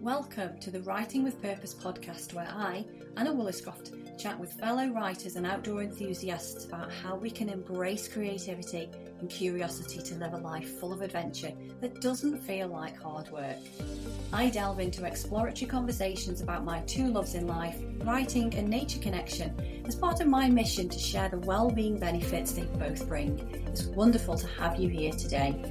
Welcome to the Writing with Purpose podcast, where I, Anna Woolliscroft, chat with fellow writers and outdoor enthusiasts about how we can embrace creativity and curiosity to live a life full of adventure that doesn't feel like hard work. I delve into exploratory conversations about my two loves in life, writing and nature connection, as part of my mission to share the well-being benefits they both bring. It's wonderful to have you here today.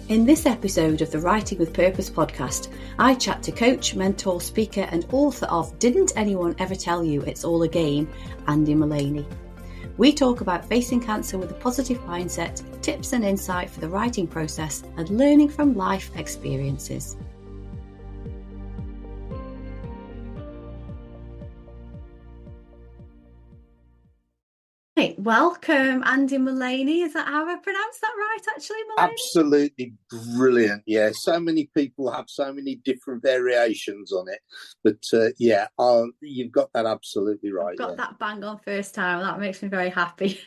In this episode of the Writing with Purpose podcast, I chat to coach, mentor, speaker and author of Didn't Anyone Ever Tell You It's All a Game, Andy Mullaney. We talk about facing cancer with a positive mindset, tips and insight for the writing process and learning from life experiences. Right, welcome Andy Mullaney. Is that how I pronounce that right, actually, Mullaney? Absolutely brilliant. Yeah, so many people have so many different variations on it, but you've got that absolutely right. I've got that bang on first time. That makes me very happy.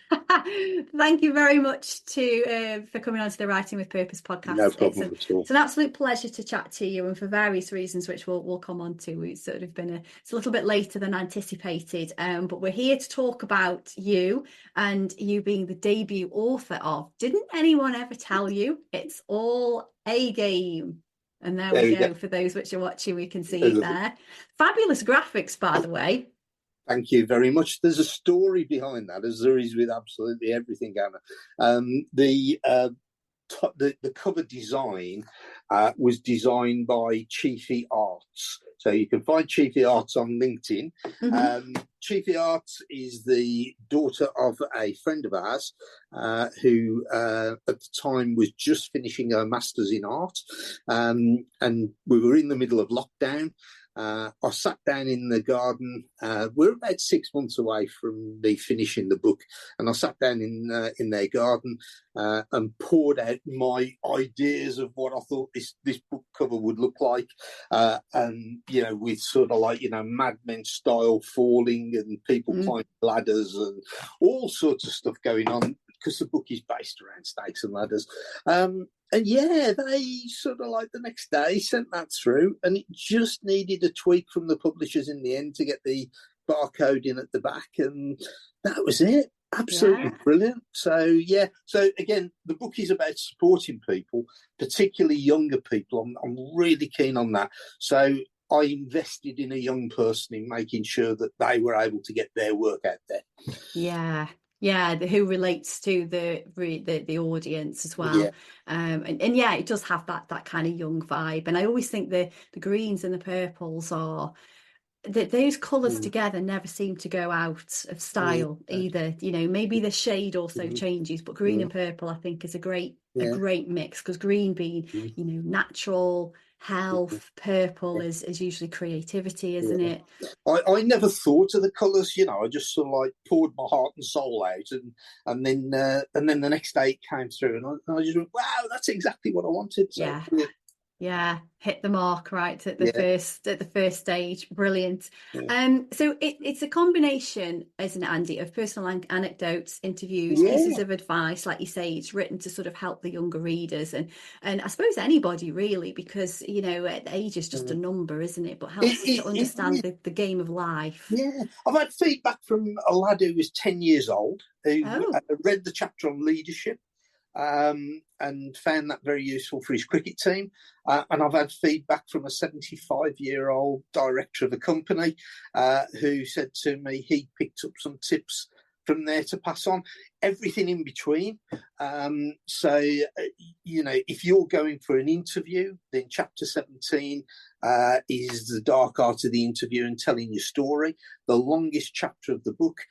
Thank you very much for coming on to the Writing with Purpose podcast. No problem at all. It's an absolute pleasure to chat to you, and for various reasons, which we'll come on to. It's sort of been it's a little bit later than anticipated, but we're here to talk about you and you being the debut author of Didn't Anyone Ever Tell You It's All a Game? And there we go. For those which are watching, we can see it there. Fabulous graphics, by the way. Thank you very much. There's a story behind that, as there is with absolutely everything, Anna. The cover design was designed by Chiefy Arts. So you can find Chiefy Arts on LinkedIn. Mm-hmm. Chiefy Arts is the daughter of a friend of ours who at the time was just finishing her master's in art. And we were in the middle of lockdown. I sat down in the garden. We're about 6 months away from me finishing the book, and I sat down in their garden and poured out my ideas of what I thought this book cover would look like, and with sort of like Mad Men style falling and people climbing ladders and all sorts of stuff going on, because the book is based around snakes and ladders. And they sort of like the next day sent that through, and it just needed a tweak from the publishers in the end to get the barcode in at the back, and that was it. Absolutely brilliant. So again, the book is about supporting people, particularly younger people. I'm really keen on that. So I invested in a young person in making sure that they were able to get their work out there. Yeah, who relates to the audience as well. Yeah. And it does have that kind of young vibe. And I always think the greens and the purples are those colours together never seem to go out of style either. Maybe the shade also changes, but green and purple I think is a great mix, because green being natural health, purple is usually creativity, isn't it? I never thought of the colours, I just sort of like poured my heart and soul out, and then the next day it came through, and I just went, wow, that's exactly what I wanted. So, yeah, hit the mark right at the first stage. Brilliant. So it's a combination, isn't it, Andy, of personal anecdotes, interviews, pieces of advice. Like you say, it's written to sort of help the younger readers and I suppose anybody really, because age is just a number, isn't it? But helps us to understand the game of life. Yeah, I've had feedback from a lad who was 10 years old who read the chapter on leadership. And found that very useful for his cricket team. And I've had feedback from a 75-year-old director of a company who said to me he picked up some tips from there to pass on. Everything in between. So if you're going for an interview, then chapter 17 is the dark art of the interview and telling your story. The longest chapter of the book.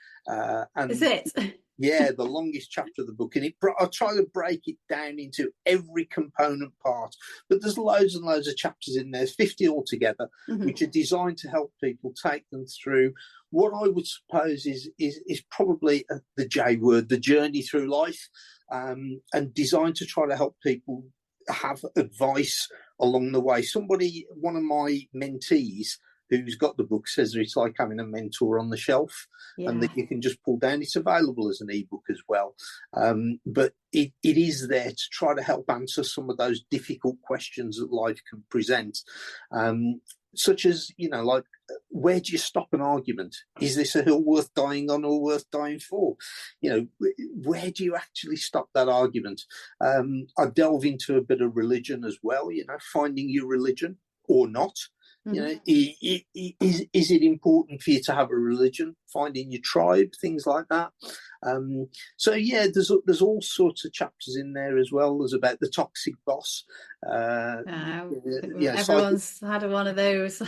Is it? Yeah, the longest chapter of the book. And I try to break it down into every component part. But there's loads and loads of chapters in there, 50 altogether, which are designed to help people take them through what I would suppose is probably the J word, the journey through life, and designed to try to help people have advice along the way. One of my mentees, who's got the book says that it's like having a mentor on the shelf, and that you can just pull down. It's available as an ebook as well, but it is there to try to help answer some of those difficult questions that life can present, such as, like, where do you stop an argument? Is this a hill worth dying on or worth dying for? Where do you actually stop that argument? I delve into a bit of religion as well, finding your religion or not. Is it important for you to have a religion? Finding your tribe, things like that. So yeah, there's all sorts of chapters in there as well. There's about the toxic boss. Everyone's had one of those.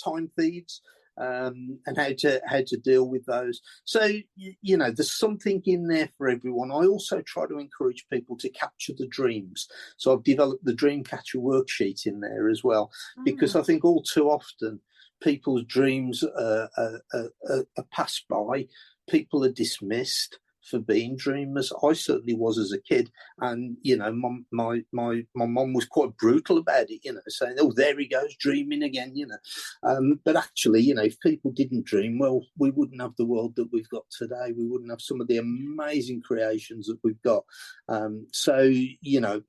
Time thieves. And how to deal with those. So, there's something in there for everyone. I also try to encourage people to capture the dreams. So I've developed the Dream Catcher worksheet in there as well, because I think all too often people's dreams are passed by. People are dismissed for being dreamers. I certainly was as a kid, and my mum was quite brutal about it, saying, "Oh, there he goes dreaming again," But actually, if people didn't dream, well, we wouldn't have the world that we've got today. We wouldn't have some of the amazing creations that we've got. So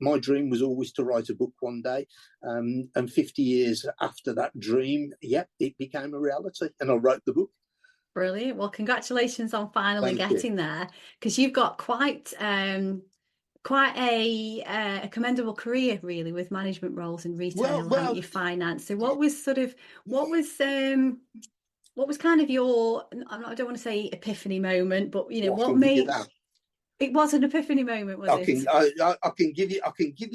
my dream was always to write a book one day, and 50 years after that dream, it became a reality, and I wrote the book. Brilliant. Well, congratulations on finally getting there, because you've got quite a commendable career, really, with management roles in retail, haven't you, finance? So what was kind of your, I don't want to say epiphany moment, but what made it was an epiphany moment, was it? I can give you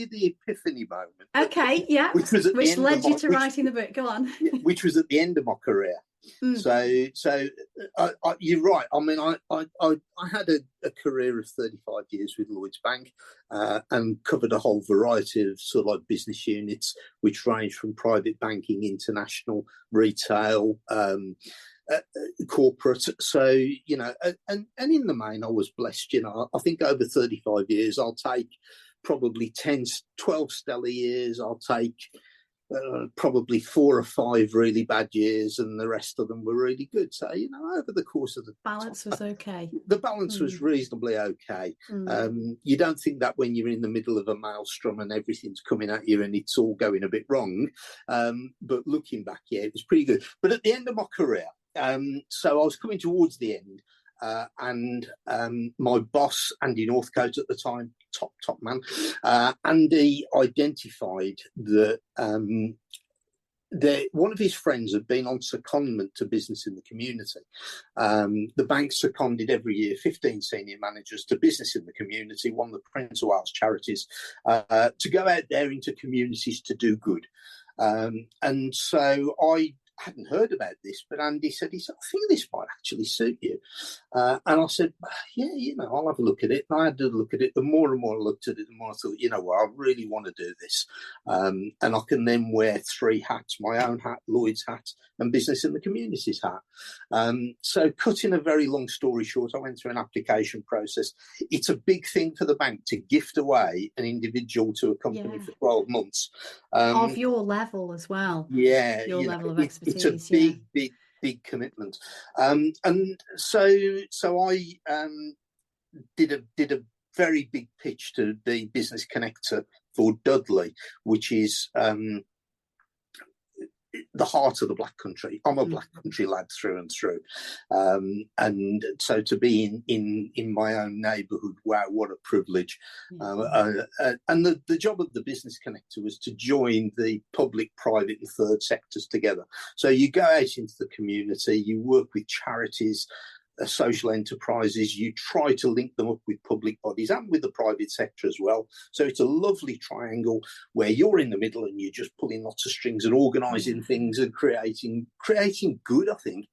the epiphany moment. Okay, yeah. Which led you to writing the book. Go on. Which was at the end of my career. So you're right. I mean, I had a career of 35 years with Lloyds Bank, and covered a whole variety of sort of like business units, which range from private banking, international, retail, corporate. So, and in the main, I was blessed. I think over 35 years, I'll take probably 10, 12 stellar years. I'll take probably 4 or 5 really bad years, and the rest of them were really good. So, over the course of the balance was okay. The balance was reasonably okay. You don't think that when you're in the middle of a maelstrom and everything's coming at you and it's all going a bit wrong. But looking back, it was pretty good. But at the end of my career, so I was coming towards the end, and my boss, Andy Northcote at the time, top man, Andy identified that one of his friends had been on secondment to business in the community. The bank seconded every year 15 senior managers to business in the community, one of the Prince of Wales charities, to go out there into communities to do good. And so I hadn't heard about this, but Andy said, I think this might actually suit you. And I said, I'll have a look at it. And I had to look at it. The more and more I looked at it, the more I thought, I really want to do this. And I can then wear 3 hats, my own hat, Lloyd's hat, and business in the communities hat. So cutting a very long story short, I went through an application process. It's a big thing for the bank to gift away an individual to a company for 12 months. Of your level as well. Yeah. Your level of expertise. It's a big commitment. And so I did a very big pitch to the business connector for Dudley, which is the heart of the Black Country. I'm a Black Country lad through and through, and so to be in my own neighbourhood, wow, what a privilege! And the job of the business connector was to join the public, private, and third sectors together. So you go out into the community, you work with charities, social enterprises, you try to link them up with public bodies and with the private sector as well. So it's a lovely triangle where you're in the middle and you're just pulling lots of strings and organising things and creating good, I think.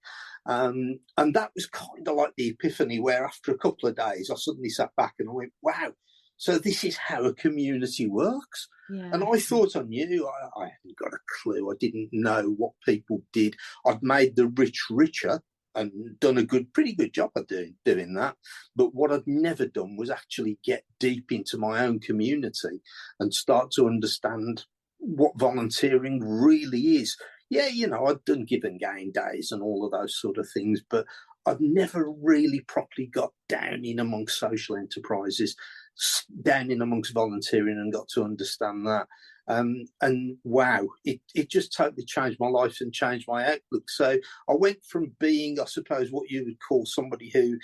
And that was kind of like the epiphany, where after a couple of days I suddenly sat back and I went, wow, so this is how a community works. And I thought I knew. I hadn't got a clue. I didn't know what people did. I'd made the rich richer and done a pretty good job of doing that. But what I'd never done was actually get deep into my own community and start to understand what volunteering really is. yeah, I'd done give and gain days and all of those sort of things, but I've never really properly got down in amongst social enterprises, down in amongst volunteering, and got to understand that. And wow, it just totally changed my life and changed my outlook. So I went from being, I suppose, what you would call somebody who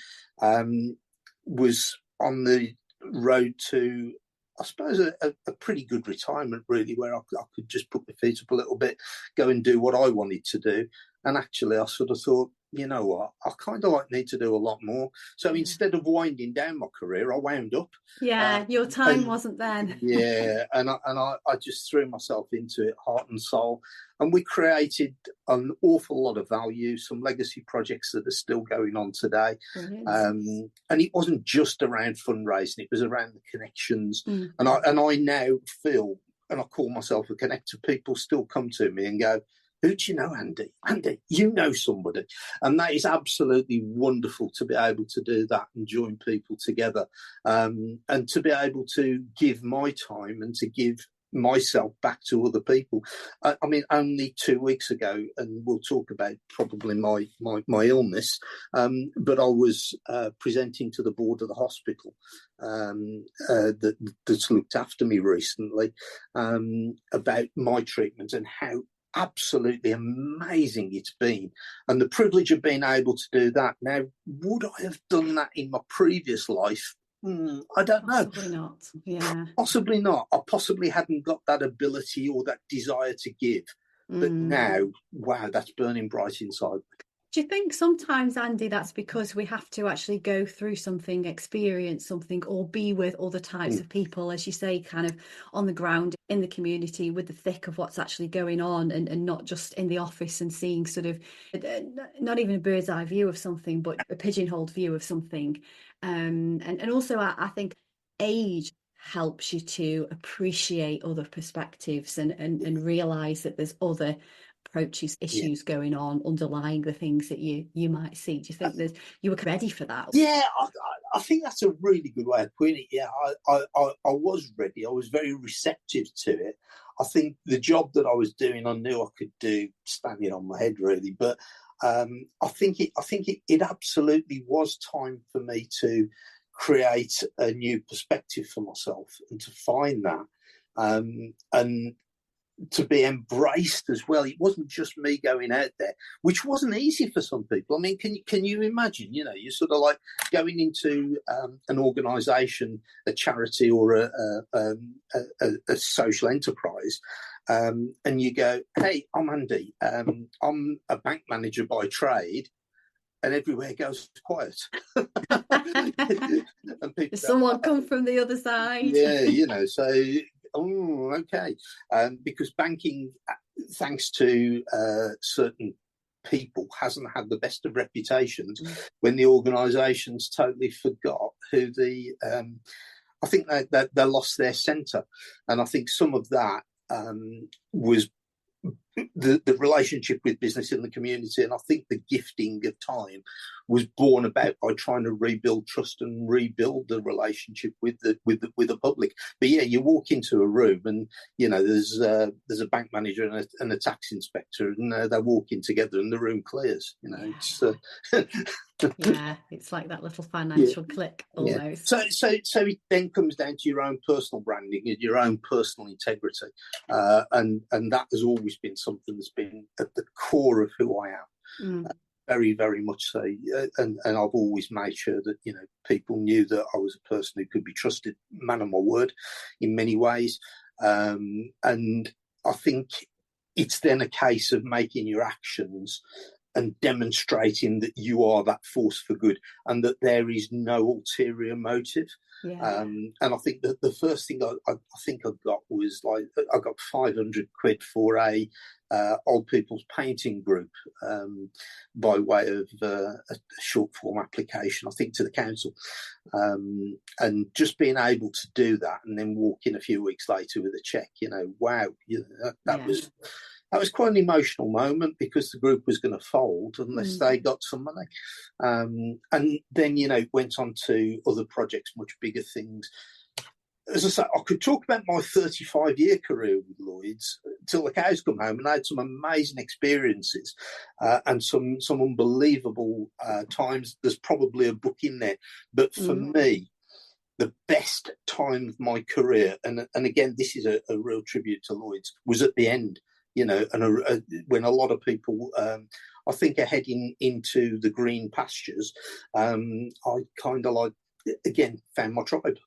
was on the road to, I suppose, a pretty good retirement, really, where I could just put my feet up a little bit, go and do what I wanted to do. And actually, I sort of thought, you know what, I kind of need to do a lot more. So instead of winding down my career, I wound up. Yeah, your time wasn't then. Yeah, and I just threw myself into it, heart and soul. And we created an awful lot of value, some legacy projects that are still going on today. And it wasn't just around fundraising, it was around the connections. And I now feel, and I call myself a connector, people still come to me and go, who do you know, Andy? Andy, you know somebody. And that is absolutely wonderful to be able to do that and join people together, and to be able to give my time and to give myself back to other people. I mean, only 2 weeks ago, and we'll talk about probably my illness, but I was presenting to the board of the hospital that's looked after me recently, about my treatment and how absolutely amazing it's been, and the privilege of being able to do that. Now, would I have done that in my previous life? I don't know. Possibly not. Yeah. Possibly not. I possibly hadn't got that ability or that desire to give. But now, wow, that's burning bright inside me. Do you think sometimes, Andy, that's because we have to actually go through something, experience something, or be with other types of people, as you say, kind of on the ground in the community with the thick of what's actually going on, and not just in the office and seeing sort of not even a bird's eye view of something, but a pigeonholed view of something. And also, I think age helps you to appreciate other perspectives and realize that there's other approaches, issues going on underlying the things that you might see. Do you think you were ready for that? Yeah, I think that's a really good way of putting it. Yeah, I was ready. I was very receptive to it. I think the job that I was doing, I knew I could do standing on my head, really. But I think it absolutely was time for me to create a new perspective for myself and to find that, and to be embraced as well. It wasn't just me going out there, which wasn't easy for some people. I mean, can you imagine? You're sort of like going into an organisation, a charity, or a social enterprise, and you go, "Hey, I'm Andy. I'm a bank manager by trade." And everywhere goes quiet. And people someone come from the other side. Yeah, so, okay. Because banking, thanks to certain people, hasn't had the best of reputations when the organisations totally forgot who I think they lost their centre. And I think some of that was the relationship with business in the community, and I think the gifting of time was born about by trying to rebuild trust and rebuild the relationship with the public. But yeah, you walk into a room and there's a bank manager and a tax inspector, and they walk in together and the room clears. It's yeah, it's like that little financial click almost. So it then comes down to your own personal branding and your own personal integrity, and that has always been something that's been at the core of who I am. Very, very much so, and I've always made sure that people knew that I was a person who could be trusted, man of my word, in many ways, and I think it's then a case of making your actions and demonstrating that you are that force for good and that there is no ulterior motive. Yeah. And I think that the first thing I think I got was I got 500 quid for a old people's painting group by way of a short form application, I think, to the council. And just being able to do that and then walk in a few weeks later with a cheque, wow, that was quite an emotional moment, because the group was going to fold unless they got some money. And then, went on to other projects, much bigger things. as I say, I could talk about my 35-year career with Lloyd's till the cows come home, and I had some amazing experiences and some unbelievable times. There's probably a book in there, but for me, the best time of my career, and again, this is a real tribute to Lloyd's, was at the end. You know, and when a lot of people, I think, are heading into the green pastures, I kind of like, again, found my tribe.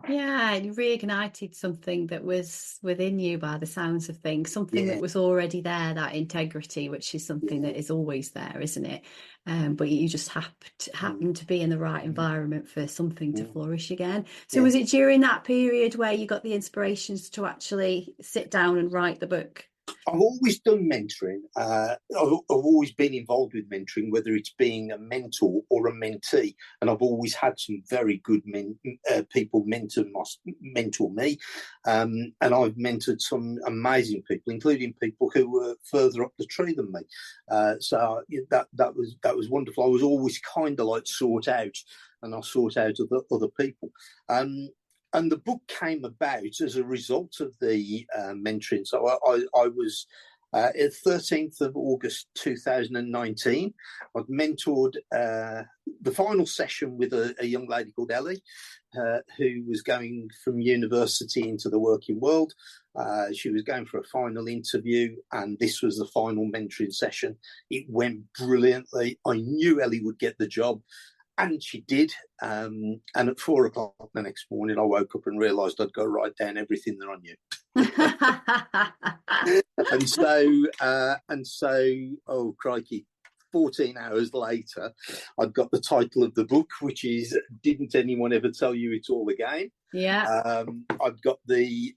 Yeah, you reignited something that was within you by the sounds of things, something that was already there, that integrity, which is something that is always there, isn't it? But you just happened to be in the right environment for something to flourish again. So was it during that period where you got the inspirations to actually sit down and write the book? I've always done mentoring. I've always been involved with mentoring, whether it's being a mentor or a mentee, and I've always had some very good people mentor me, and I've mentored some amazing people, including people who were further up the tree than me. So that was wonderful. I was always kind of like sought out, and I sought out other people. And the book came about as a result of the mentoring. So I was, 13th of August 2019, I'd mentored the final session with a young lady called Ellie, who was going from university into the working world. She was going for a final interview, and this was the final mentoring session. It went brilliantly. I knew Ellie would get the job. And she did. And at 4:00 the next morning, I woke up and realised I'd got to write down everything that I knew. and so, oh crikey, 14 hours later, I'd got the title of the book, which is "Didn't Anyone Ever Tell You It's All Again?" Yeah. I'd got the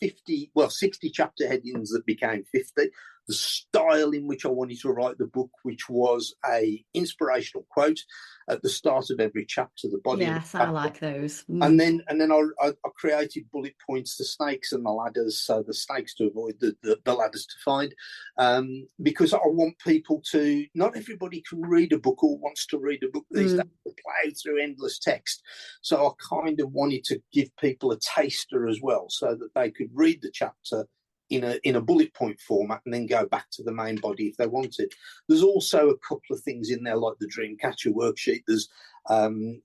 60 chapter headings that became 50. The style in which I wanted to write the book, which was a inspirational quote at the start of every chapter, the body. Yes, I like those. And then I created bullet points, the snakes and the ladders, so the snakes to avoid, the ladders to find, because I want people to, not everybody can read a book or wants to read a book these days, to plow through endless text. So I kind of wanted to give people a taster as well, so that they could read the chapter in a bullet point format and then go back to the main body if they wanted. There's also a couple of things in there like the Dreamcatcher worksheet. There's an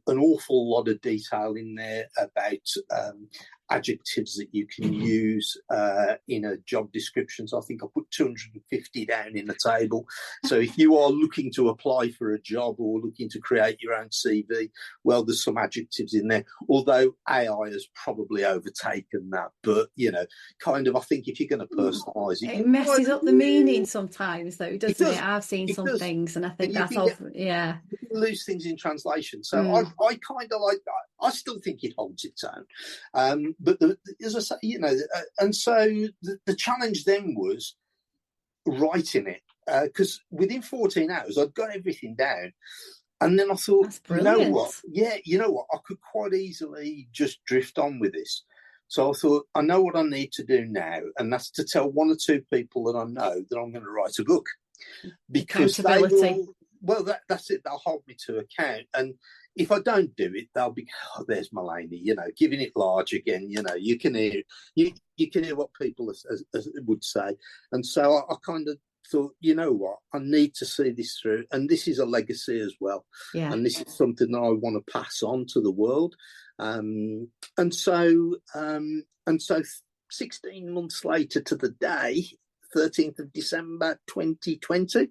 awful lot of detail in there about adjectives that you can use in a job description. So I think I put 250 down in the table. So if you are looking to apply for a job or looking to create your own CV, well, there's some adjectives in there, although AI has probably overtaken that. But, kind of, I think if you're going to personalise it... It messes up the meaning sometimes, though, doesn't it? I've seen some things, and I think that's all... Yeah. You can lose things in translation. So I kind of like that. I still think it holds its own. But as I say, and so the challenge then was writing it, because within 14 hours, I'd got everything down. And then I thought, you know what? I could quite easily just drift on with this. So I thought, I know what I need to do now, and that's to tell one or two people that I know that I'm going to write a book. Because they will... Well, that's it. They'll hold me to account. And if I don't do it, they'll be, there's Mullaney, giving it large again. You can hear what people would say. And so I kind of thought, you know what, I need to see this through. And this is a legacy as well. Yeah. And this is something that I want to pass on to the world. And so 16 months later to the day, 13th of December 2020,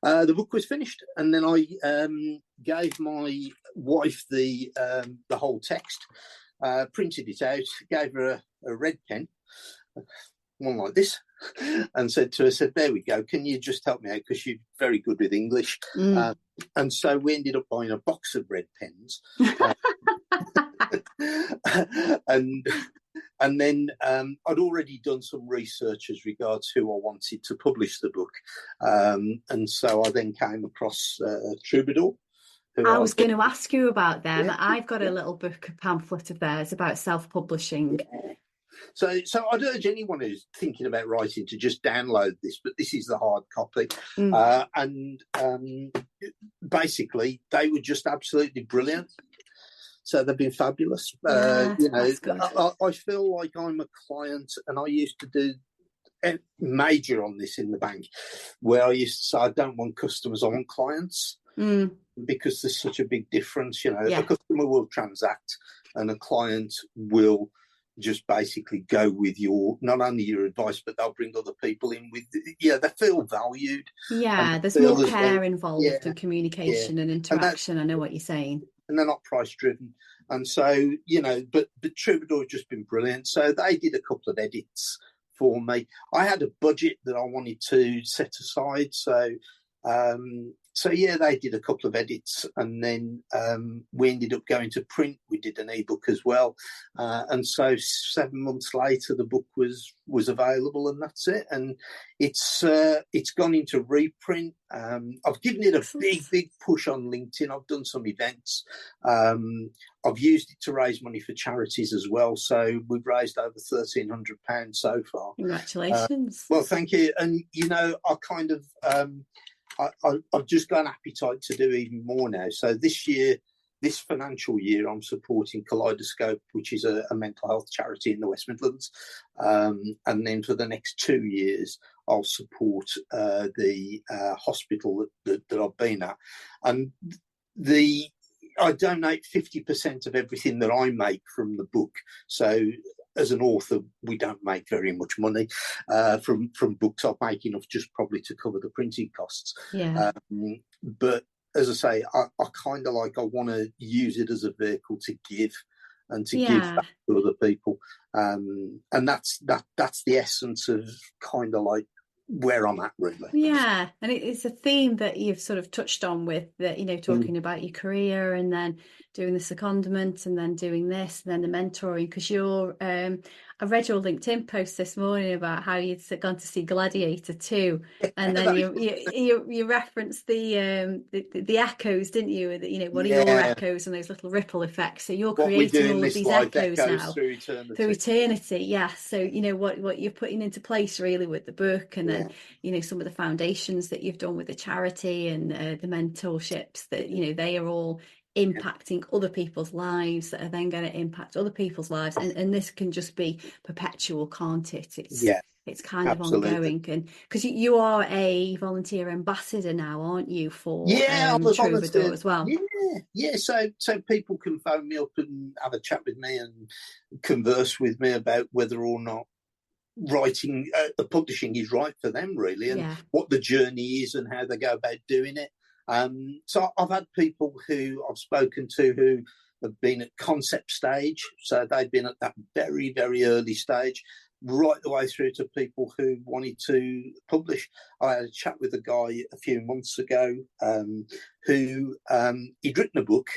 the book was finished, and then I gave my wife the whole text, printed it out, gave her a red pen, one like this, and said to her, there we go, can you just help me out, because you're very good with English. And so we ended up buying a box of red pens. And then I'd already done some research as regards who I wanted to publish the book. And so I then came across Troubadour. I was going to ask you about them. Yeah. I've got a little book, a pamphlet of theirs about self-publishing. Yeah. So I'd urge anyone who's thinking about writing to just download this, but this is the hard copy. And basically, they were just absolutely brilliant. So they've been fabulous. Yeah, that's good. I feel like I'm a client, and I used to do major on this in the bank, where I used to say I don't want customers, I want clients, because there's such a big difference. A customer will transact, and a client will just basically go with not only your advice, but they'll bring other people in with, they feel valued. Yeah, there's more care involved in communication and interaction. I know what you're saying. And they're not price driven. And so, but Troubadour has just been brilliant. So they did a couple of edits for me. I had a budget that I wanted to set aside. So they did a couple of edits, and then we ended up going to print. We did an ebook as well, and so 7 months later, the book was available, and that's it. And it's gone into reprint. I've given it a big push on LinkedIn. I've done some events. I've used it to raise money for charities as well. So we've raised over £1,300 so far. Congratulations! Well, thank you. And I kind of. I've just got an appetite to do even more now. So this financial year, I'm supporting Kaleidoscope, which is a mental health charity in the West Midlands. And then for the next 2 years, I'll support the hospital that I've been at. And I donate 50% of everything that I make from the book. So as an author, we don't make very much money from books. I make enough just probably to cover the printing costs. Yeah. But as I say, I kind of I want to use it as a vehicle to give and to give back to other people. And that's the essence of kind of where I'm at, really. Yeah, and it's a theme that you've sort of touched on with that, talking about your career and then doing the secondment and then doing this and then the mentoring, because you're I read your LinkedIn post this morning about how you'd gone to see Gladiator 2, and then you referenced the echoes, didn't you? What are your echoes and those little ripple effects? So you're creating all of these echoes now through eternity. Yeah. So what you're putting into place really with the book, and then some of the foundations that you've done with the charity and the mentorships that they are all impacting other people's lives that are then going to impact other people's lives, and this can just be perpetual, can't it? It's kind of ongoing, and because you are a volunteer ambassador now, aren't you, for Troubadour as well? So people can phone me up and have a chat with me and converse with me about whether or not writing publishing is right for them, really, and what the journey is and how they go about doing it. So I've had people who I've spoken to who have been at concept stage, so they've been at that very, very early stage, right the way through to people who wanted to publish. I had a chat with a guy a few months ago who he'd written a book,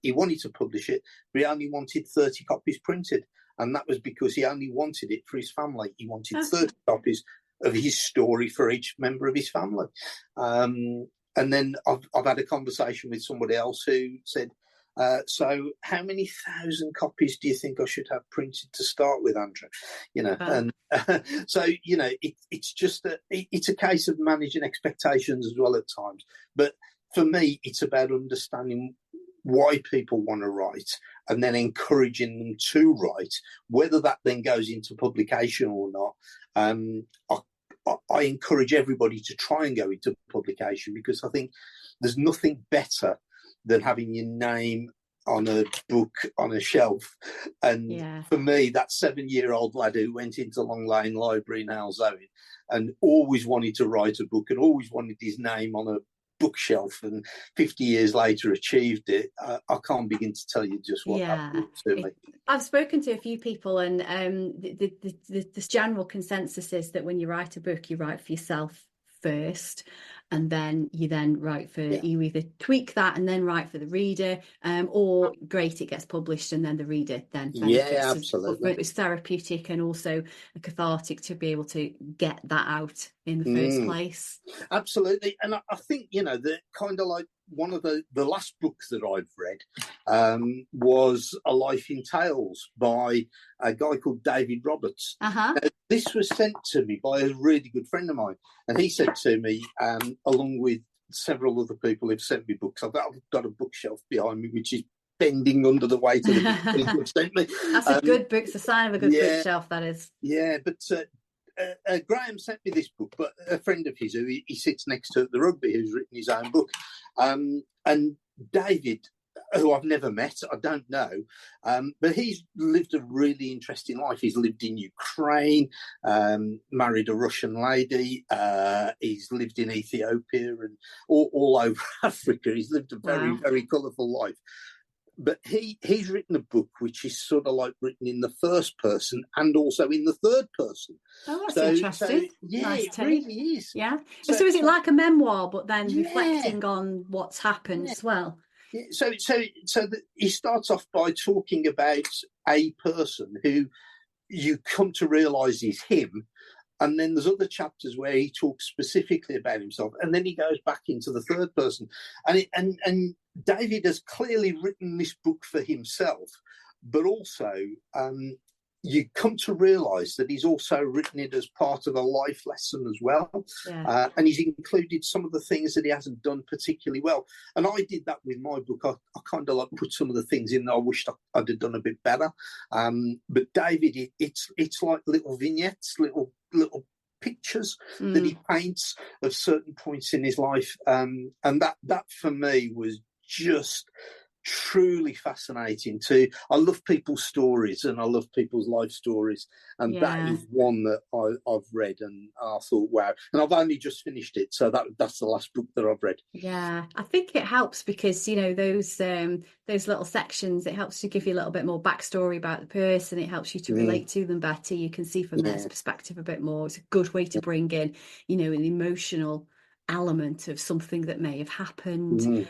he wanted to publish it, but he only wanted 30 copies printed. And that was because he only wanted it for his family. He wanted 30 copies of his story for each member of his family. And then I've had a conversation with somebody else who said, so how many thousand copies do you think I should have printed to start with, Andrew? And so, it's just it's a case of managing expectations as well at times. But for me, it's about understanding why people want to write and then encouraging them to write, whether that then goes into publication or not. I encourage everybody to try and go into publication, because I think there's nothing better than having your name on a book on a shelf. And for me, that 7-year-old lad who went into Long Lane Library in Halesowen and always wanted to write a book and always wanted his name on a bookshelf, and 50 years later achieved it, I can't begin to tell you just what that meant to me. I've spoken to a few people, and this general consensus is that when you write a book, you write for yourself first, and then you write for you either tweak that and then write for the reader, or great, it gets published and then the reader then benefits. Absolutely. It's therapeutic and also cathartic to be able to get that out in the first place. Absolutely. And I think the kind of one of the last books that I've read was A Life in Tales by a guy called David Roberts. This was sent to me by a really good friend of mine, and he said to me, along with several other people who've sent me books, I've got a bookshelf behind me which is bending under the weight of the book that he sent me. That's a good book. It's a sign of a good bookshelf, that is. Yeah, but Graham sent me this book, but a friend of his who he sits next to at the rugby, who's written his own book, and David, who I've never met, I don't know, but he's lived a really interesting life. He's lived in Ukraine, married a Russian lady, he's lived in Ethiopia and all over Africa. He's lived a very, very colourful life. But he's written a book which is sort of like written in the first person and also in the third person. Oh, that's interesting. Nice it really is. Yeah. So is it like a memoir, but then reflecting on what's happened as well? Yeah. So he starts off by talking about a person who you come to realise is him. And then there's other chapters where he talks specifically about himself, and then he goes back into the third person. And David has clearly written this book for himself, but also you come to realise that he's also written it as part of a life lesson as well. Yeah. And he's included some of the things that he hasn't done particularly well. And I did that with my book. I kind of like put some of the things in that I wished I'd have done a bit better. But David, it's like little vignettes, little pictures that he paints of certain points in his life. And that for me was just truly fascinating too. I love people's stories and I love people's life stories, and that is one that I've read and I thought, wow. And I've only just finished it, so that's the last book that I've read. Yeah, I think it helps because, you know, those little sections, it helps to give you a little bit more backstory about the person. It helps you to relate to them better. You can see from their perspective a bit more. It's a good way to bring in, you know, an emotional element of something that may have happened.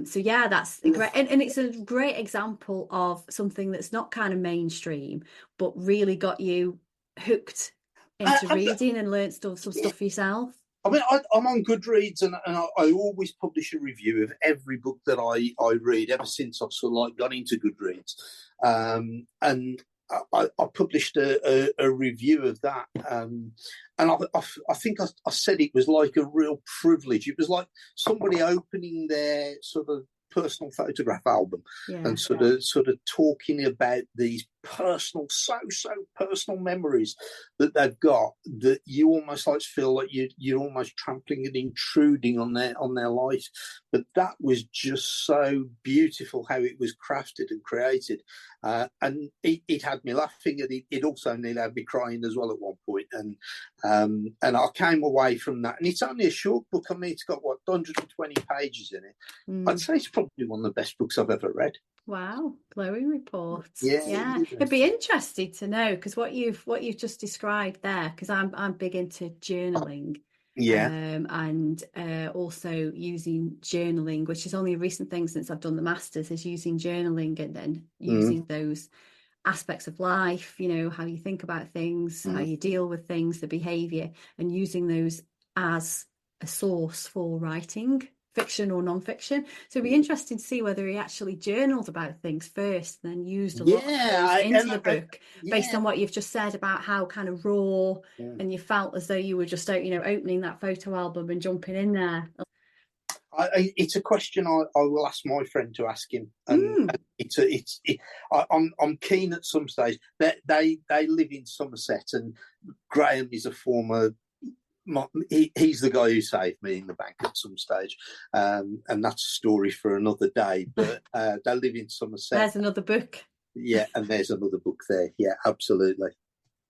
So yeah, that's great, and it's a great example of something that's not kind of mainstream but really got you hooked into reading and learnt some stuff for yourself. I mean, I'm on Goodreads, and I always publish a review of every book that I read ever since I've sort of like got into Goodreads, and I published a review of that, and I think I said it was like a real privilege. It was like somebody opening their sort of personal photograph album and sort of talking about these personal, so personal memories that they've got, that you almost like feel like you're almost trampling and intruding on their life. But that was just so beautiful how it was crafted and created, and it had me laughing, and it also nearly had me crying as well at one point. And I came away from that, and it's only a short book. I mean, it's got 120 pages in it. I'd say it's probably one of the best books I've ever read. Wow, glowing reports. Yeah. It'd be interesting to know, because what you've just described there, because I'm big into journaling. And also using journaling, which is only a recent thing since I've done the masters, is using journaling and then using those aspects of life, you know, how you think about things, how you deal with things, the behavior, and using those as a source for writing, fiction or non-fiction. So it'd be interesting to see whether he actually journaled about things first and then used a lot of those into the book, based on what you've just said about how kind of raw and you felt as though you were just, you know, opening that photo album and jumping in there. It's a question I will ask my friend to ask him, and I'm keen at some stage. They live in Somerset, and Graham is a former. He's the guy who saved me in the bank at some stage, and that's a story for another day. But they live in Somerset. There's another book. Yeah, and there's another book there. Yeah, absolutely.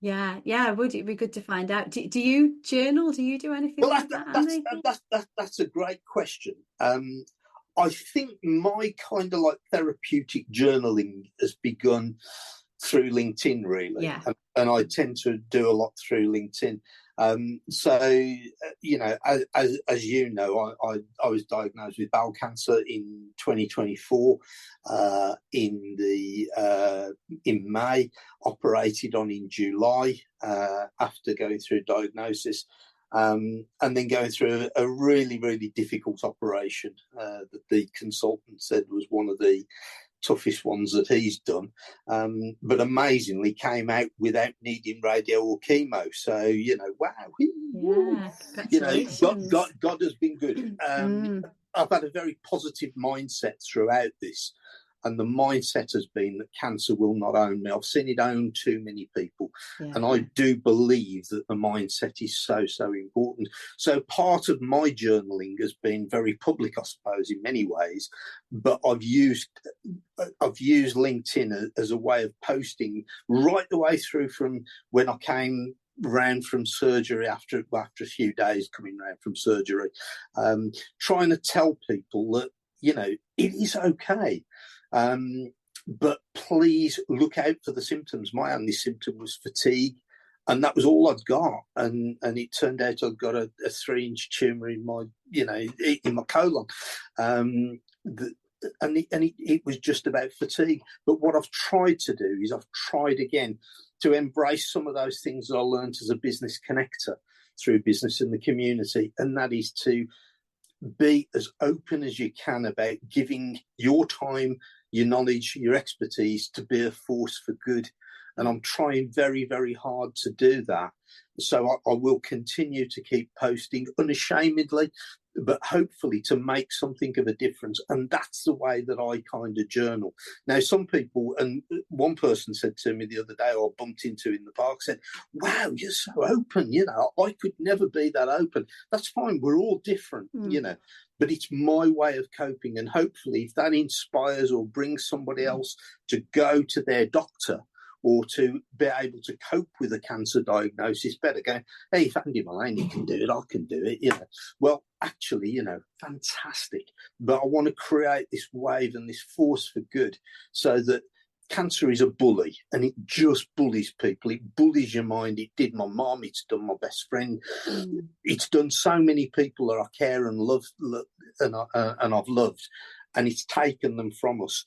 Yeah. Would it be good to find out? Do you journal? Do you do anything like that? That's a great question. I think my kind of like therapeutic journaling has begun through LinkedIn, really, and I tend to do a lot through LinkedIn. So, you know, as you know, I was diagnosed with bowel cancer in 2024, in May, operated on in July, after going through diagnosis, and then going through a really, really difficult operation that the consultant said was one of the toughest ones that he's done, but amazingly came out without needing radio or chemo. So, you know, wow, you know, God has been good. I've had a very positive mindset throughout this, and the mindset has been that cancer will not own me. I've seen it own too many people, and I do believe that the mindset is so important. So part of my journaling has been very public, I suppose, in many ways, but I've used LinkedIn as a way of posting right the way through from when I came round from surgery after a few days coming round from surgery, trying to tell people that, you know, it is okay. But please look out for the symptoms. My only symptom was fatigue, and that was all I'd got. And it turned out I'd got a 3-inch tumour in my, you know, in my colon. It was just about fatigue. But what I've tried to do is I've tried again to embrace some of those things that I learned as a business connector through business in the community, and that is to be as open as you can about giving your time, your knowledge, your expertise to be a force for good. And I'm trying very, very hard to do that. So I will continue to keep posting unashamedly, but hopefully to make something of a difference. And that's the way that I kind of journal. Now, some people, and one person said to me the other day, or I bumped into in the park, said, wow, you're so open. You know, I could never be that open. That's fine. We're all different, you know, but it's my way of coping. And hopefully if that inspires or brings somebody else to go to their doctor or to be able to cope with a cancer diagnosis better, going, hey, if Andy Mullaney can do it, I can do it, you know. Well, actually, you know, fantastic. But I want to create this wave and this force for good so that cancer is a bully, and it just bullies people. It bullies your mind. It did my mum. It's done my best friend. It's done so many people that I care and love, and I've loved, and it's taken them from us.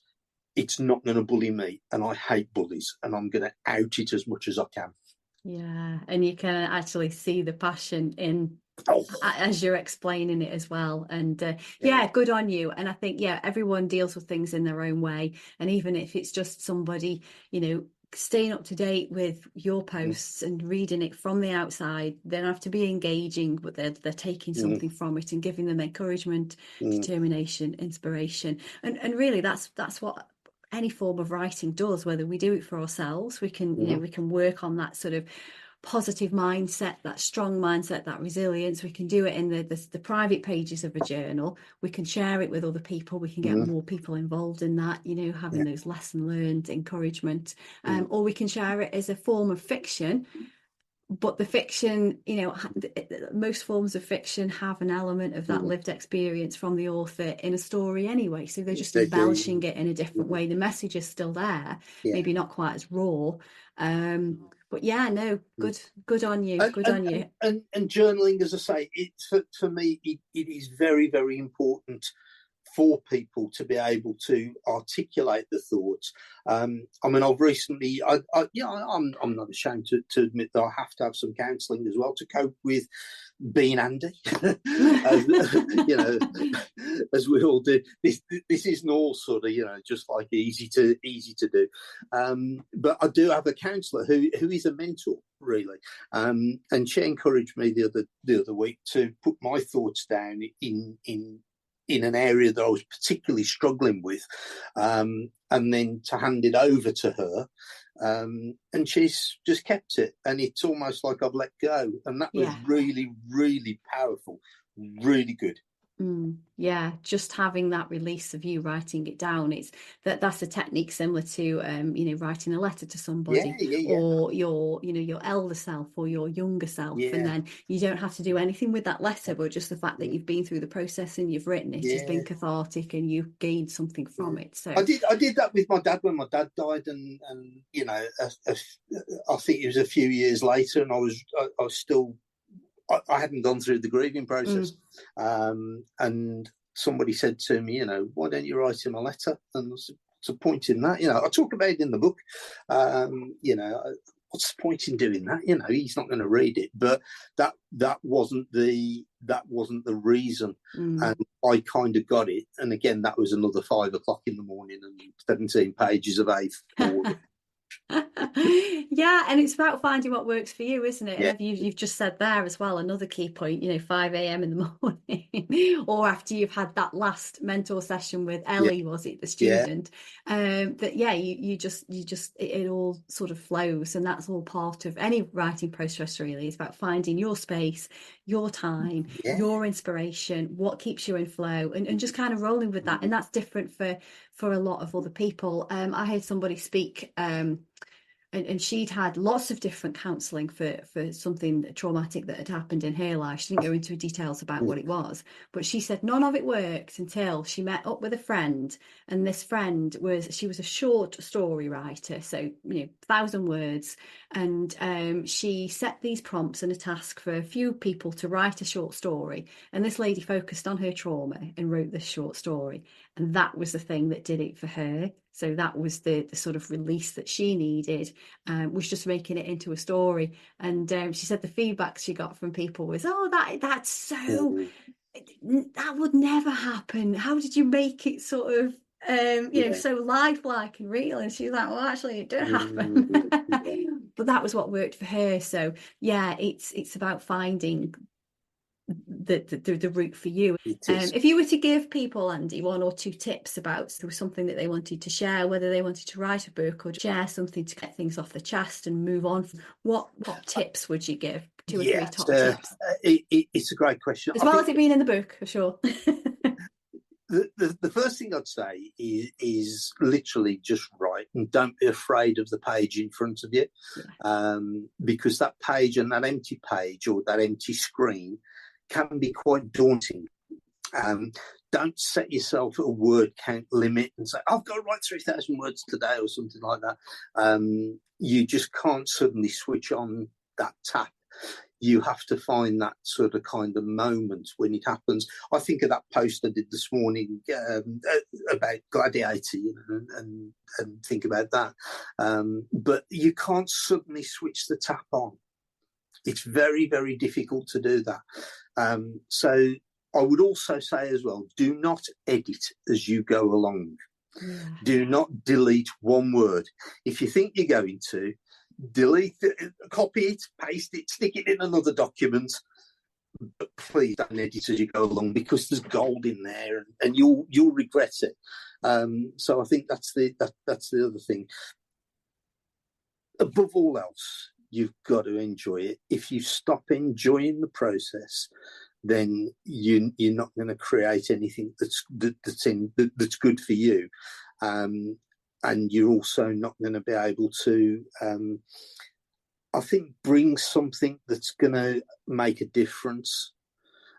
It's not going to bully me, and I hate bullies, and I'm going to out it as much as I can. Yeah, and you can actually see the passion in as you're explaining it as well. And yeah, good on you. And I think, yeah, everyone deals with things in their own way. And even if it's just somebody, you know, staying up to date with your posts and reading it from the outside, they don't have to be engaging, but they're taking something from it and giving them encouragement, determination, inspiration. And really that's what any form of writing does, whether we do it for ourselves, we can, you know, we can work on that sort of positive mindset, that strong mindset, that resilience. We can do it in the private pages of a journal. We can share it with other people. We can get more people involved in that, you know, having those lesson learned, encouragement. Or we can share it as a form of fiction. But the fiction, you know, most forms of fiction have an element of that lived experience from the author in a story anyway. So they're just embellishing it in a different way. The message is still there, maybe not quite as raw. But yeah, no, good on you. Good on you. And journaling, as I say, for me, it is very, very important for people to be able to articulate the thoughts. I mean, I've recently, I'm not ashamed to admit that I have to have some counselling as well to cope with being Andy, you know, as we all do. This isn't all sort of, you know, just like easy to do. But I do have a counsellor who is a mentor, really, and she encouraged me the other week to put my thoughts down in an area that I was particularly struggling with, and then to hand it over to her. And she's just kept it, and it's almost like I've let go. And that was really, really powerful, really good. Yeah, just having that release of you writing it down, it's that's a technique similar to you know, writing a letter to somebody, or your, you know, your elder self or your younger self, and then you don't have to do anything with that letter, but just the fact that you've been through the process and you've written it has been cathartic and you've gained something from it. So I did that with my dad when my dad died, and you know, I think it was a few years later, and I was still, I hadn't gone through the grieving process, and somebody said to me, you know, why don't you write him a letter? And what's the point in that? You know, I talk about it in the book. You know, what's the point in doing that? You know, he's not going to read it. But that wasn't the reason, and I kind of got it. And again, that was another 5 o'clock in the morning and 17 pages of A4. Yeah, and it's about finding what works for you, isn't it? Yeah, And you've just said there as well, another key point, 5 a.m. in the morning, or after you've had that last mentor session with yeah, Ellie, was it the yeah. student? That yeah, it all sort of flows, and that's all part of any writing process. Really, it's about finding your space, your time, Yeah. your inspiration, what keeps you in flow, and just kind of rolling with that. And that's different for a lot of other people. I heard somebody speak. And she'd had lots of different counselling for something traumatic that had happened in her life. She didn't go into details about what it was, but she said none of it worked until she met up with a friend. And this friend she was a short story writer, so 1,000 words. And she set these prompts and a task for a few people to write a short story. And this lady focused on her trauma and wrote this short story. And that was the thing that did it for her. So that was the sort of release that she needed, was just making it into a story. And she said the feedback she got from people was, "Oh, that's so, that would never happen. How did you make it sort of, Yeah. so lifelike and real?" And she's like, "Well, actually, it did happen." Yeah. But that was what worked for her. So yeah, it's about finding the route for you. It is. If you were to give people, Andy, one or two tips about something that they wanted to share, whether they wanted to write a book or share something to get things off the chest and move on, what tips would you give? Two or three top tips, It's a great question. as well as it being in the book, for sure. The first thing I'd say is literally just write, and don't be afraid of the page in front of you, because that page and that empty page or that empty screen can be quite daunting. Don't set yourself a word count limit and say, "I've got to write 3,000 words today" or something like that. You just can't suddenly switch on that tap. You have to find that sort of kind of moment when it happens. I think of that post I did this morning about Gladiator, and think about that. But you can't suddenly switch the tap on. It's very, very difficult to do that. So I would also say as well, do not edit as you go along. Yeah. Do not delete one word. If you think you're going to, delete it, copy it, paste it, stick it in another document, but please don't edit as you go along, because there's gold in there, and you'll regret it. So I think that's the other thing. Above all else, you've got to enjoy it. If you stop enjoying the process, then you're not going to create anything that's good for you. And you're also not going to be able to, I think, bring something that's going to make a difference.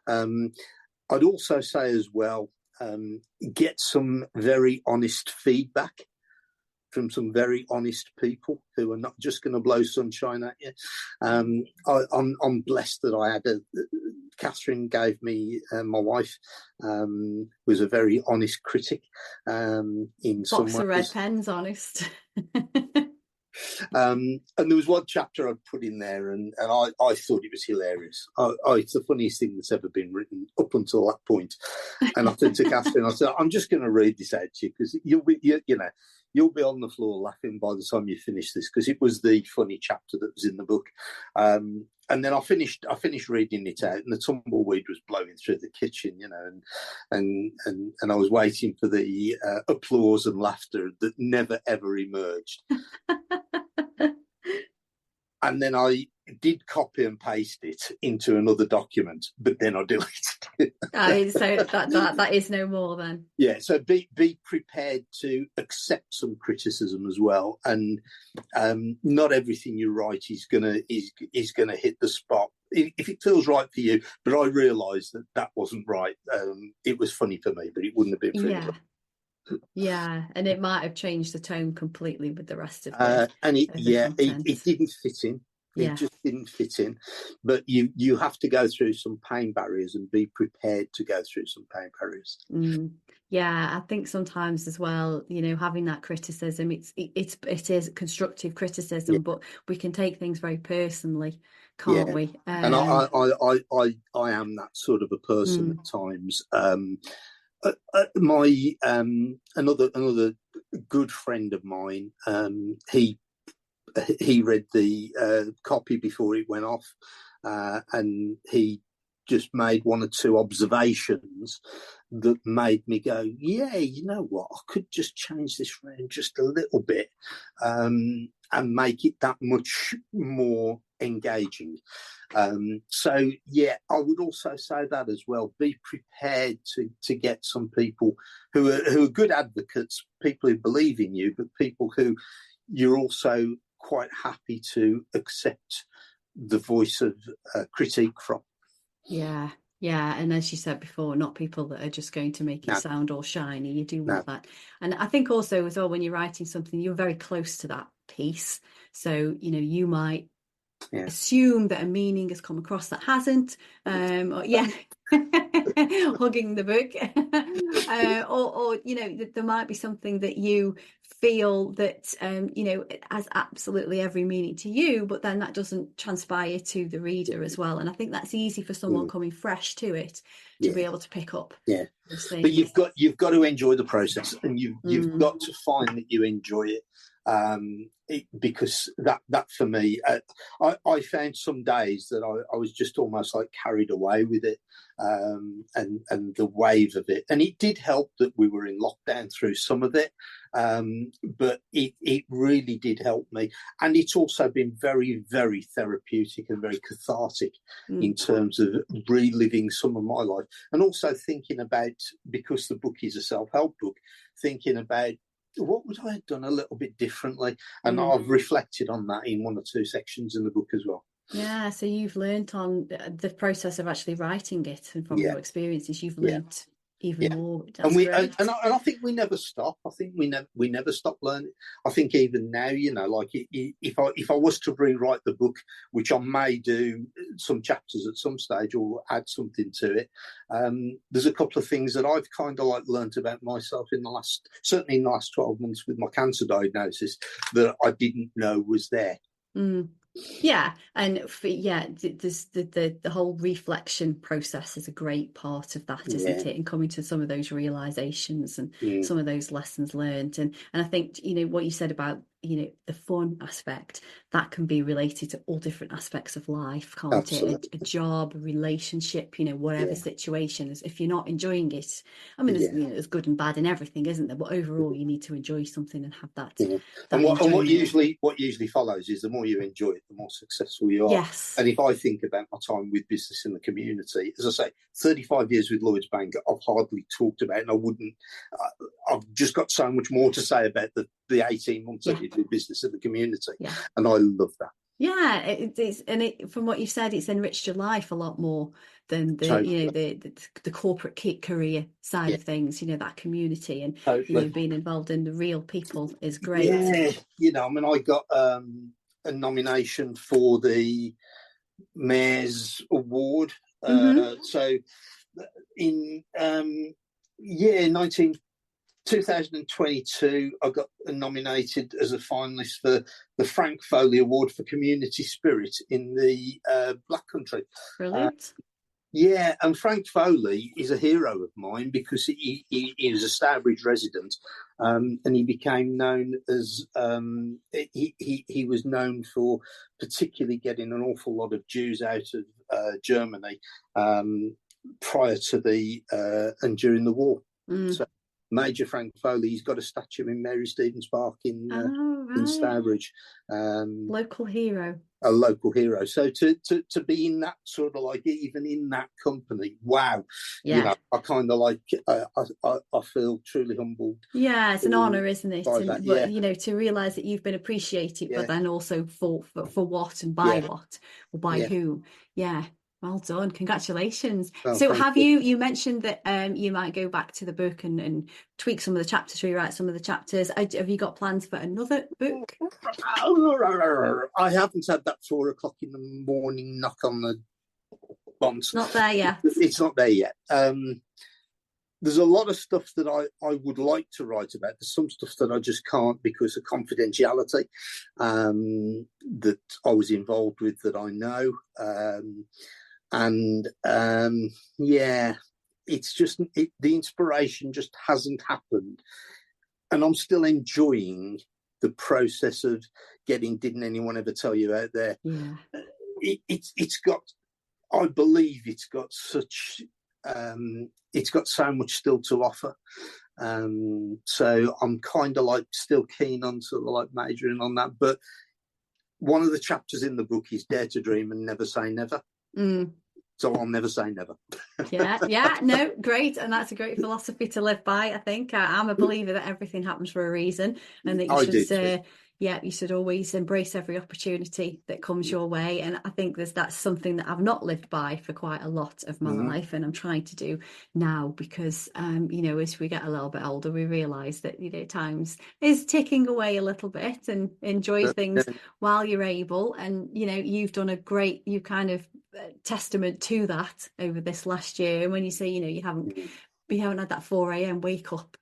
I'd also say as well, get some very honest feedback from some very honest people who are not just going to blow sunshine at you. I'm blessed that I had Catherine gave me, my wife, was a very honest critic. In some Box ways. of red pens, honest. And there was one chapter I'd put in there, and I thought it was hilarious. It's the funniest thing that's ever been written up until that point. And I said to Catherine, I said, "I'm just going to read this out to you, because you'll be on the floor laughing by the time you finish this," because it was the funny chapter that was in the book. And then I finished reading it out, and the tumbleweed was blowing through the kitchen, and I was waiting for the applause and laughter that never ever emerged. And then I did copy and paste it into another document, but then I deleted it. So that is no more then. Yeah, so be prepared to accept some criticism as well, and not everything you write is gonna hit the spot if it feels right for you. But I realised that wasn't right. It was funny for me, but it wouldn't have been for anyone. Yeah, and it might have changed the tone completely with the rest of and it didn't fit in. Yeah. It just didn't fit in. But you have to go through some pain barriers and be prepared to go through some pain barriers. Yeah, I think sometimes as well, having that criticism, it is constructive criticism, but we can take things very personally, can't we? And I am that sort of a person at times. My another good friend of mine, he he read the copy before it went off, and he just made one or two observations that made me go, yeah, you know what, I could just change this around just a little bit, and make it that much more engaging. So yeah, I would also say that as well. Be prepared to get some people who are good advocates, people who believe in you, but people who you're also quite happy to accept the voice of critique from. Yeah, yeah. And as you said before, not people that are just going to make it sound all shiny. You do want that. And I think also as well, when you're writing something, you're very close to that piece. So, you might assume that a meaning has come across that hasn't. Hugging the book. Or there might be something that you feel that has absolutely every meaning to you, but then that doesn't transpire to the reader as well. And I think that's easy for someone coming fresh to it to be able to pick up. Yeah, but you've got to enjoy the process, and you've got to find that you enjoy it. Because that for me, I found some days that I was just almost like carried away with it, and the wave of it. And it did help that we were in lockdown through some of it, but it really did help me. And it's also been very, very therapeutic and very cathartic in terms of reliving some of my life, and also thinking about, because the book is a self-help book, thinking about what would I have done a little bit differently? And I've reflected on that in one or two sections in the book as well. Yeah, so you've learnt on the process of actually writing it, and from your experiences, you've learnt even more. That's great. And I think we never stop. I think we never stop learning. I think even now, like if I was to rewrite the book, which I may do some chapters at some stage or add something to it, there's a couple of things that I've kind of like learnt about myself certainly in the last 12 months with my cancer diagnosis, that I didn't know was there. Yeah, and there's the whole reflection process is a great part of that, isn't it? And coming to some of those realizations and some of those lessons learned, and I think what you said about the fun aspect, that can be related to all different aspects of life, can't Absolutely. it? A job, a relationship, whatever situation. If you're not enjoying it, I mean, there's good and bad in everything, isn't there? But overall, you need to enjoy something and have that. And what usually follows is the more you enjoy it, the more successful you are. Yes. And if I think about my time with business in the community, as I say, 35 years with Lloyds Bank, I've hardly talked about, and I've just got so much more to say about the 18 months I did with business in the community. Yeah. And I love that. Yeah, from what you've said, it's enriched your life a lot more than the corporate career side of things. That community and being involved in the real people is great. Yeah, I mean, I got a nomination for the Mayor's Award. So in 2022, I got nominated as a finalist for the Frank Foley Award for Community Spirit in the Black Country. Brilliant. And Frank Foley is a hero of mine because he is a Stourbridge resident, and he became known as he was known for particularly getting an awful lot of Jews out of Germany prior to and during the war. So Major Frank Foley, he's got a statue in Mary Stevens Park in Stourbridge. Local hero. A local hero. So to be in that sort of like, even in that company, wow. I kind of like, I feel truly humbled. Yeah, it's an honour, isn't it? And, to realise that you've been appreciated, but then also for what and by what or by whom. Yeah. Well done. Congratulations. Well, so have you mentioned that you might go back to the book and tweak some of the chapters, rewrite some of the chapters. Have you got plans for another book? I haven't had that 4 o'clock in the morning knock on the bonds. Not there yet. It's not there yet. There's a lot of stuff that I would like to write about. There's some stuff that I just can't because of confidentiality that I was involved with that I know. It's just the inspiration just hasn't happened, and I'm still enjoying the process of getting Didn't Anyone Ever Tell You out there. Yeah. It's got, I believe it's got such, it's got so much still to offer. So I'm kind of like still keen on sort of like majoring on that. But one of the chapters in the book is dare to dream and never say never. So I'll never say never. Yeah, no, great. And that's a great philosophy to live by, I think. I'm a believer that everything happens for a reason, and that you should always embrace every opportunity that comes your way. And I think that's something that I've not lived by for quite a lot of my life, and I'm trying to do now, because as we get a little bit older, we realise that times is ticking away a little bit, and enjoy things while you're able. And you've done you kind of testament to that over this last year. And when you say you haven't had that 4 a.m. wake up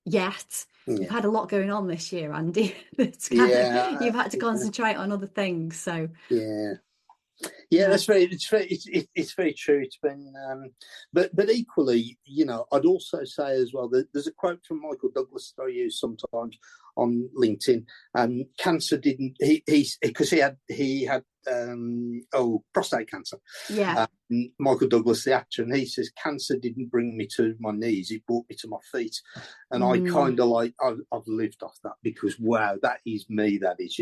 yet, you've had a lot going on this year, Andy. You've had to concentrate on other things. So that's it's very true. It's been but equally, I'd also say as well that there's a quote from Michael Douglas that I use sometimes on LinkedIn. Cancer didn't because he had prostate cancer. Michael Douglas, the actor, and he says, cancer didn't bring me to my knees, it brought me to my feet. And I kind of like I've lived off that, because wow, that is me. That is,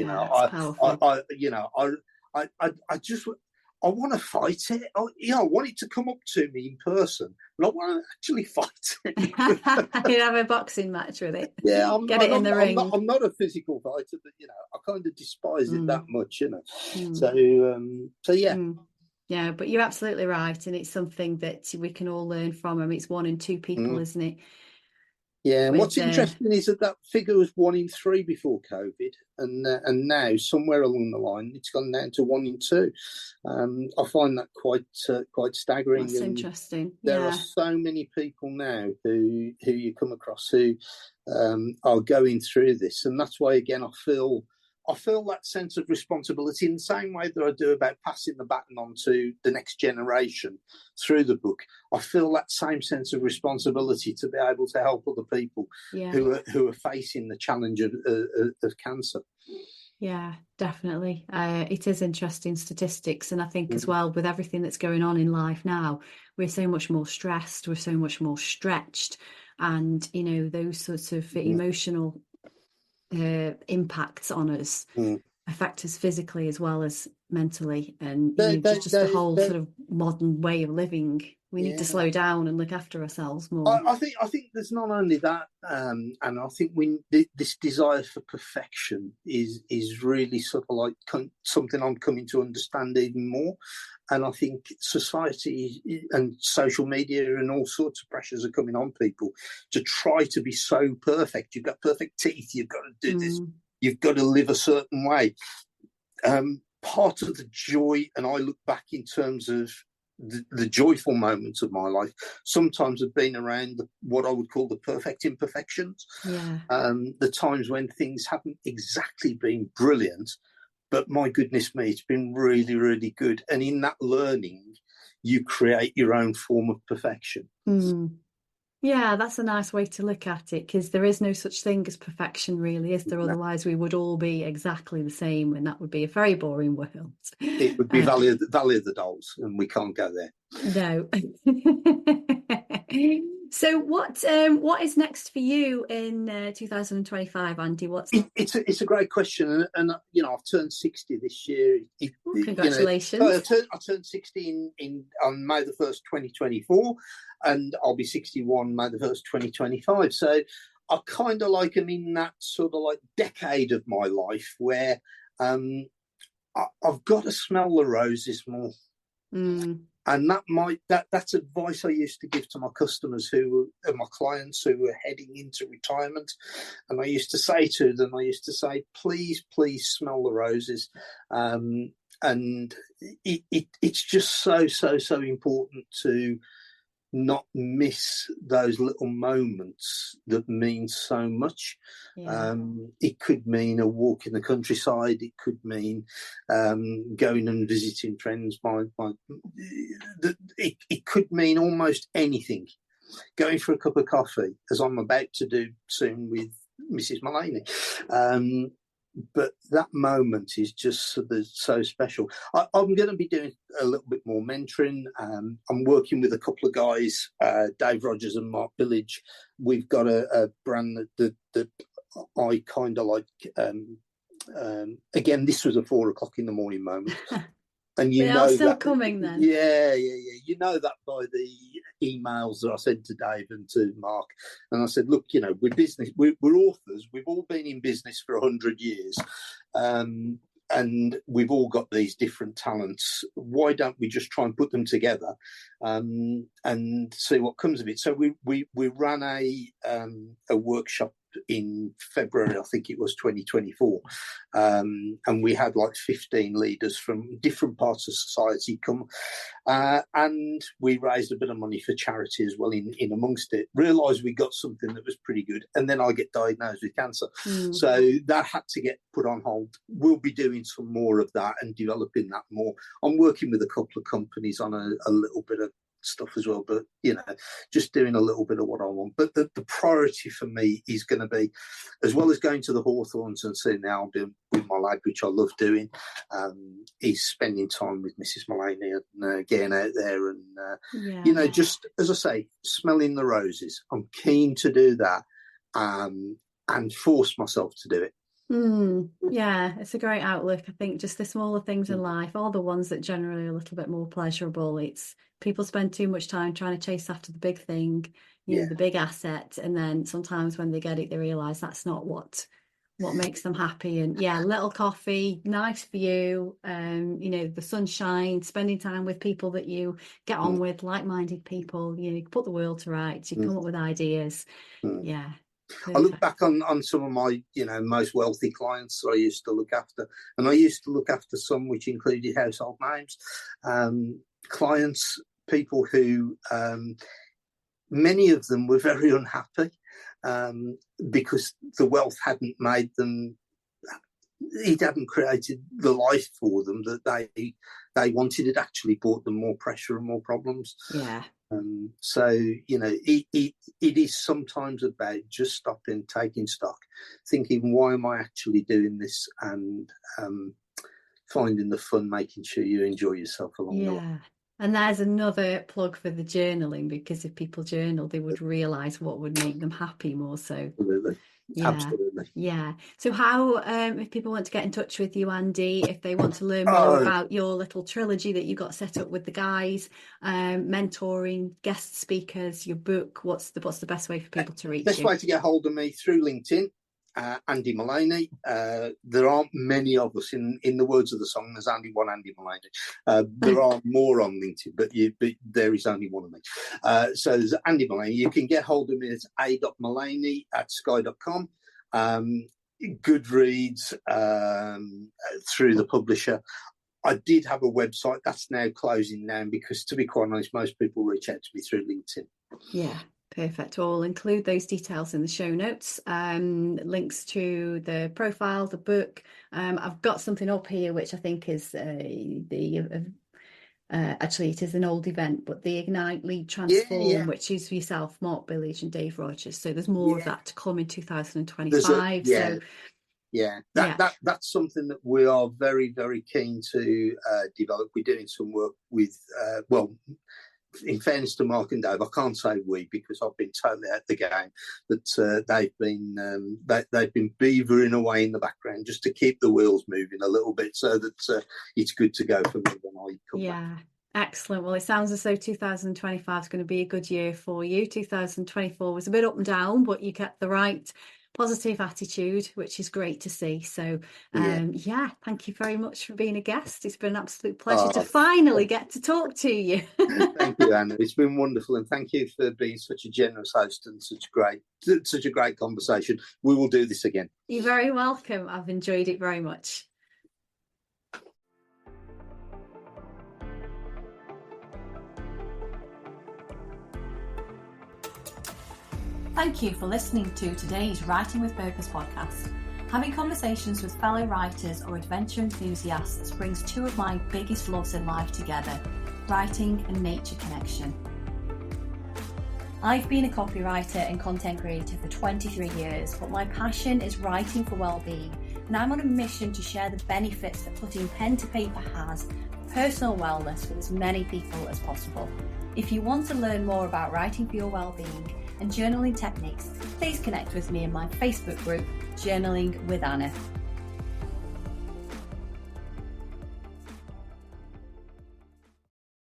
I want to fight it. I want it to come up to me in person, but I want to actually fight it. You'd have a boxing match with it. Yeah, Get it in the ring. I'm not a physical fighter, but I kind of despise it that much, So yeah. Yeah, but you're absolutely right, and it's something that we can all learn from. It's 1 in 2 people, isn't it? Yeah, and what's interesting is that figure was 1 in 3 before COVID, and now somewhere along the line it's gone down to 1 in 2. I find that quite staggering. That's interesting. There are so many people now who you come across who are going through this, and that's why again I feel that sense of responsibility in the same way that I do about passing the baton on to the next generation through the book. I feel that same sense of responsibility to be able to help other people who are facing the challenge of cancer. Yeah, definitely. It is interesting statistics. And I think as well, with everything that's going on in life now, we're so much more stressed, we're so much more stretched. And, those sorts of emotional impacts on us affect us physically as well as mentally. And just the whole sort of modern way of living. We need to slow down and look after ourselves more. I think there's not only that, and I think this desire for perfection is really sort of like something I'm coming to understand even more. And I think society and social media and all sorts of pressures are coming on people to try to be so perfect. You've got perfect teeth. You've got to do this. You've got to live a certain way. Part of the joy, and I look back in terms of the joyful moments of my life, sometimes have been around what I would call the perfect imperfections. The times when things haven't exactly been brilliant, but my goodness me, it's been really, really good. And in that learning, you create your own form of perfection. Yeah, that's a nice way to look at it, because there is no such thing as perfection, really, is there? Otherwise, we would all be exactly the same, and that would be a very boring world. It would be Valley of the Dolls, and we can't go there. No. So what is next for you in 2025, Andy? It's a great question, and I've turned 60 this year. Congratulations! I turned 60 on May the 1st, 2024, and I'll be 61 May the 1st, 2025. So I kind of like am in that sort of like decade of my life where I've got to smell the roses more. And that's advice I used to give to my customers who are my clients who were heading into retirement. And I used to say to them, please smell the roses. And it's just so important to not miss those little moments that mean so much. It could mean a walk in the countryside. It could mean going and visiting friends. It could mean almost anything. Going for a cup of coffee, as I'm about to do soon with Mrs. Mullaney. But that moment is just so special. I'm going to be doing a little bit more mentoring. I'm working with a couple of guys, Dave Rogers and Mark Village. We've got a brand that I kind of like. Again, this was a 4 o'clock in the morning moment. And they are still coming then. Yeah. You know that by the emails that I sent to Dave and to Mark. And I said, look, we're authors. We've all been in business for 100 years. And we've all got these different talents. Why don't we just try and put them together and see what comes of it? So we ran a workshop in February, I think it was 2024, and we had like 15 leaders from different parts of society come, and we raised a bit of money for charity as well in amongst it. Realised we got something that was pretty good, and then I get diagnosed with cancer, so that had to get put on hold. We'll be doing some more of that and developing that more. I'm working with a couple of companies on a little bit of stuff as well, but just doing a little bit of what I want. But the priority for me is going to be, as well as going to the Hawthorns and seeing the album with my lad, which I love doing, is spending time with Mrs. Mullaney and getting out there and just, as I say, smelling the roses. I'm keen to do that and force myself to do it. Yeah, it's a great outlook. I think just the smaller things in life, all the ones that generally are a little bit more pleasurable, it's people spend too much time trying to chase after the big thing, the big asset, and then sometimes when they get it they realize that's not what makes them happy. And little coffee, nice view, the sunshine, spending time with people that you get on with, like-minded people, you put the world to rights, you come up with ideas. Perfect. I look back on some of my, most wealthy clients that I used to look after, and I used to look after some which included household names, clients, people who, many of them were very unhappy because the wealth hadn't made them, it hadn't created the life for them that they wanted. It actually brought them more pressure and more problems. Yeah. So it is sometimes about just stopping, taking stock, thinking, why am I actually doing this, and finding the fun, making sure you enjoy yourself along the way. And there's another plug for the journaling, because if people journal, they would realise what would make them happy more so. Absolutely. Absolutely. Yeah. So how, if people want to get in touch with you, Andy, if they want to learn more about your little trilogy that you got set up with the guys, mentoring, guest speakers, your book, what's the best way for people to reach you? Best way to get hold of me through LinkedIn, Andy Mullaney. There aren't many of us, in the words of the song, there's only one Andy Mullaney. There are more on LinkedIn, but there is only one of me. So there's Andy Mullaney. You can get hold of me at a.mullaney@sky.com. Goodreads, through the publisher. I did have a website that's now closing down because, to be quite honest, most people reach out to me through LinkedIn. Yeah. Perfect. Well, we'll include those details in the show notes, links to the profile, the book. I've got something up here which I think is actually it is an old event, but the Ignite, Lead, Transform, which is for yourself, Mark Village and Dave Rogers. So there's more of that to come in 2025. That's something that we are very, very keen to develop. We're doing some work with, in fairness to Mark and Dave, I can't say we because I've been totally out the game, but they've been beavering away in the background just to keep the wheels moving a little bit, so that it's good to go for me when I come back. Excellent. Well, it sounds as though 2025 is going to be a good year for you. 2024 was a bit up and down, but you kept the right positive attitude, which is great to see. So thank you very much for being a guest. It's been an absolute pleasure to finally get to talk to you. Thank you, Anna. It's been wonderful, and thank you for being such a generous host and such a great conversation. We will do this again. You're very welcome. I've enjoyed it very much. Thank you for listening to today's Writing with Purpose podcast. Having conversations with fellow writers or adventure enthusiasts brings two of my biggest loves in life together, writing and nature connection. I've been a copywriter and content creator for 23 years, but my passion is writing for well-being, and I'm on a mission to share the benefits that putting pen to paper has for personal wellness with as many people as possible. If you want to learn more about writing for your well-being and journaling techniques, please connect with me in my Facebook group, Journaling with Anna.